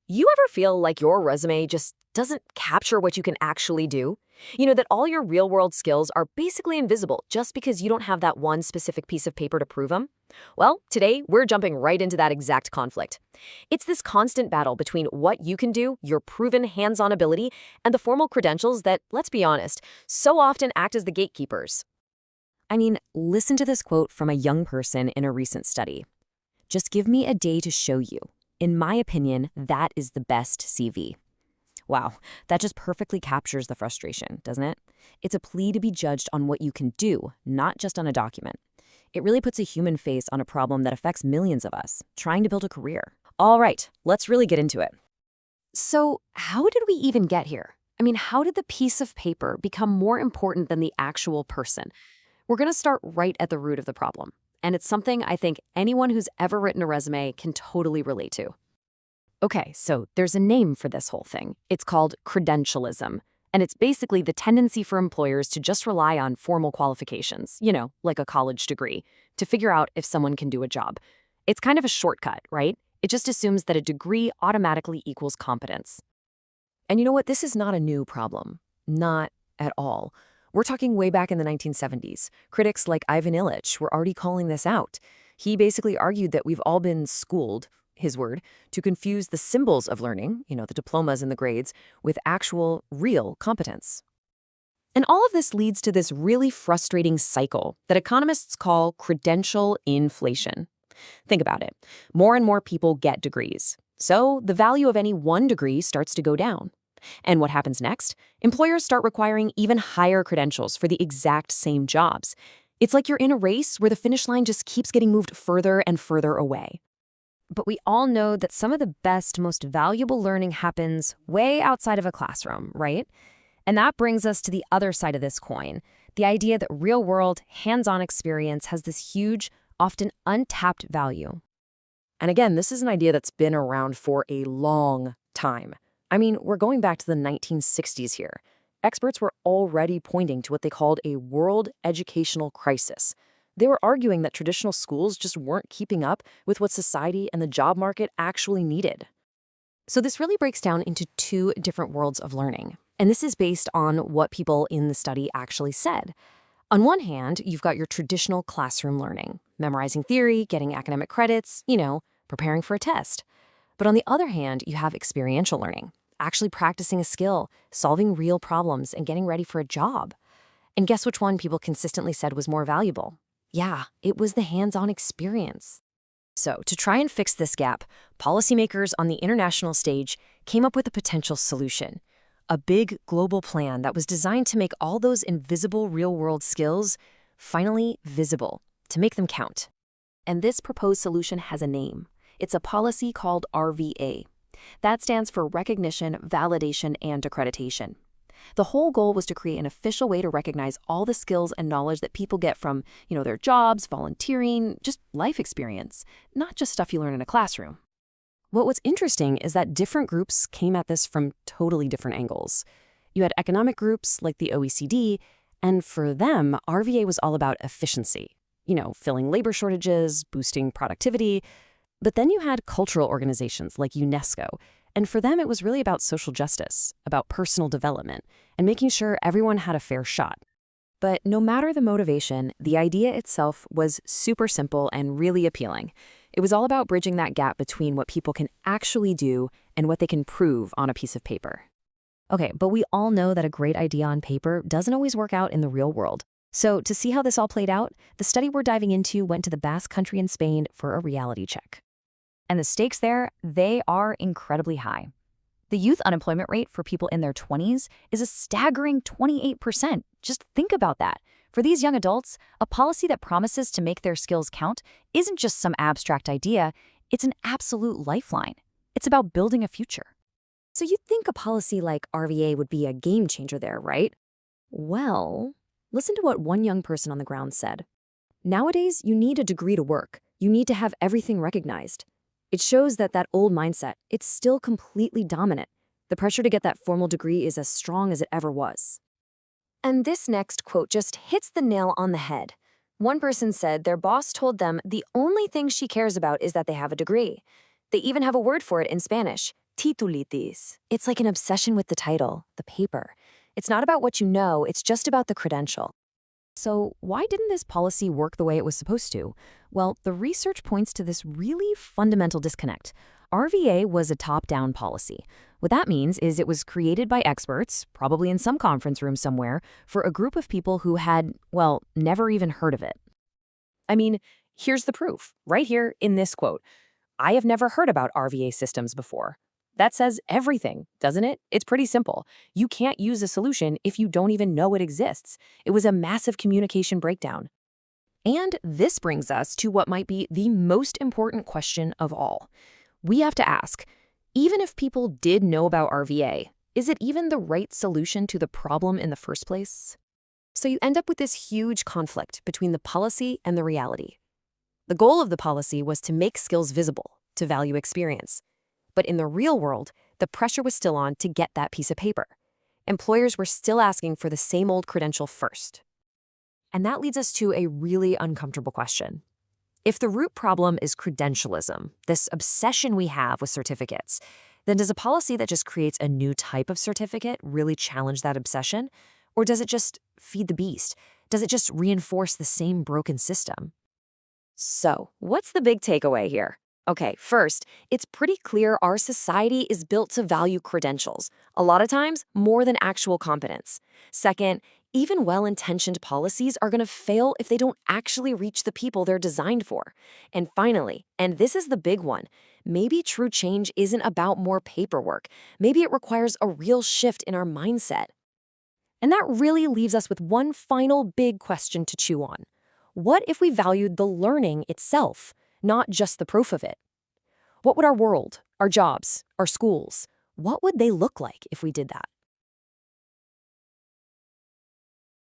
You ever feel like your resume just doesn't capture what you can actually do? That all your real-world skills are basically invisible just because you don't have that one specific piece of paper to prove them? Well, today we're jumping right into that exact conflict. It's this constant battle between what you can do, your proven hands-on ability, and the formal credentials that, let's be honest, so often act as the gatekeepers. Listen to this quote from a young person in a recent study. "Just give me a day to show you. In my opinion, that is the best CV." Wow, that just perfectly captures the frustration, doesn't it? It's a plea to be judged on what you can do, not just on a document. It really puts a human face on a problem that affects millions of us, trying to build a career. All right, let's really get into it. So, how did we even get here? How did the piece of paper become more important than the actual person? We're going to start right at the root of the problem. And it's something I think anyone who's ever written a resume can totally relate to. Okay, so there's a name for this whole thing. It's called credentialism. And it's basically the tendency for employers to just rely on formal qualifications, like a college degree, to figure out if someone can do a job. It's kind of a shortcut, right? It just assumes that a degree automatically equals competence. And you know what? This is not a new problem. Not at all. We're talking way back in the 1970s. Critics like Ivan Illich were already calling this out. He basically argued that we've all been schooled, his word, to confuse the symbols of learning, the diplomas and the grades, with actual, real competence. And all of this leads to this really frustrating cycle that economists call credential inflation. Think about it. More and more people get degrees. So the value of any one degree starts to go down. And what happens next? Employers start requiring even higher credentials for the exact same jobs. It's like you're in a race where the finish line just keeps getting moved further and further away. But we all know that some of the best, most valuable learning happens way outside of a classroom, right? And that brings us to the other side of this coin, the idea that real-world, hands-on experience has this huge, often untapped value. And again, this is an idea that's been around for a long time. We're going back to the 1960s here. Experts were already pointing to what they called a world educational crisis. They were arguing that traditional schools just weren't keeping up with what society and the job market actually needed. So this really breaks down into two different worlds of learning. And this is based on what people in the study actually said. On one hand, you've got your traditional classroom learning, memorizing theory, getting academic credits, preparing for a test. But on the other hand, you have experiential learning, actually practicing a skill, solving real problems, and getting ready for a job. And guess which one people consistently said was more valuable? Yeah, it was the hands-on experience. So to try and fix this gap, policymakers on the international stage came up with a potential solution, a big global plan that was designed to make all those invisible real-world skills finally visible, to make them count. And this proposed solution has a name. It's a policy called RVA. That stands for Recognition, Validation, and Accreditation. The whole goal was to create an official way to recognize all the skills and knowledge that people get from, their jobs, volunteering, just life experience, not just stuff you learn in a classroom. What was interesting is that different groups came at this from totally different angles. You had economic groups like the OECD, and for them, RVA was all about efficiency, filling labor shortages, boosting productivity. But then you had cultural organizations like UNESCO, and for them it was really about social justice, about personal development, and making sure everyone had a fair shot. But no matter the motivation, the idea itself was super simple and really appealing. It was all about bridging that gap between what people can actually do and what they can prove on a piece of paper. Okay, but we all know that a great idea on paper doesn't always work out in the real world. So to see how this all played out, the study we're diving into went to the Basque Country in Spain for a reality check. And the stakes there, they are incredibly high. The youth unemployment rate for people in their 20s is a staggering 28%. Just think about that. For these young adults, a policy that promises to make their skills count isn't just some abstract idea, it's an absolute lifeline. It's about building a future. So you'd think a policy like RVA would be a game changer there, right? Well, listen to what one young person on the ground said. "Nowadays, you need a degree to work. You need to have everything recognized." It shows that old mindset, it's still completely dominant. The pressure to get that formal degree is as strong as it ever was. And this next quote just hits the nail on the head. One person said their boss told them the only thing she cares about is that they have a degree. They even have a word for it in Spanish, titulitis. It's like an obsession with the title, the paper. It's not about what you know, it's just about the credential. So, why didn't this policy work the way it was supposed to? Well, the research points to this really fundamental disconnect. RVA was a top-down policy. What that means is it was created by experts, probably in some conference room somewhere, for a group of people who had, well, never even heard of it. I mean, here's the proof, right here in this quote. I have never heard about RVA systems before. That says everything, doesn't it? It's pretty simple. You can't use a solution if you don't even know it exists. It was a massive communication breakdown. And this brings us to what might be the most important question of all. We have to ask, even if people did know about RVA, is it even the right solution to the problem in the first place? So you end up with this huge conflict between the policy and the reality. The goal of the policy was to make skills visible, to value experience. But in the real world, the pressure was still on to get that piece of paper. Employers were still asking for the same old credential first. And that leads us to a really uncomfortable question. If the root problem is credentialism, this obsession we have with certificates, then does a policy that just creates a new type of certificate really challenge that obsession? Or does it just feed the beast? Does it just reinforce the same broken system? So, what's the big takeaway here? Okay, first, it's pretty clear our society is built to value credentials, a lot of times more than actual competence. Second, even well-intentioned policies are going to fail if they don't actually reach the people they're designed for. And finally, and this is the big one, maybe true change isn't about more paperwork. Maybe it requires a real shift in our mindset. And that really leaves us with one final big question to chew on. What if we valued the learning itself, not just the proof of it? What would our world, our jobs, our schools, what would they look like if we did that?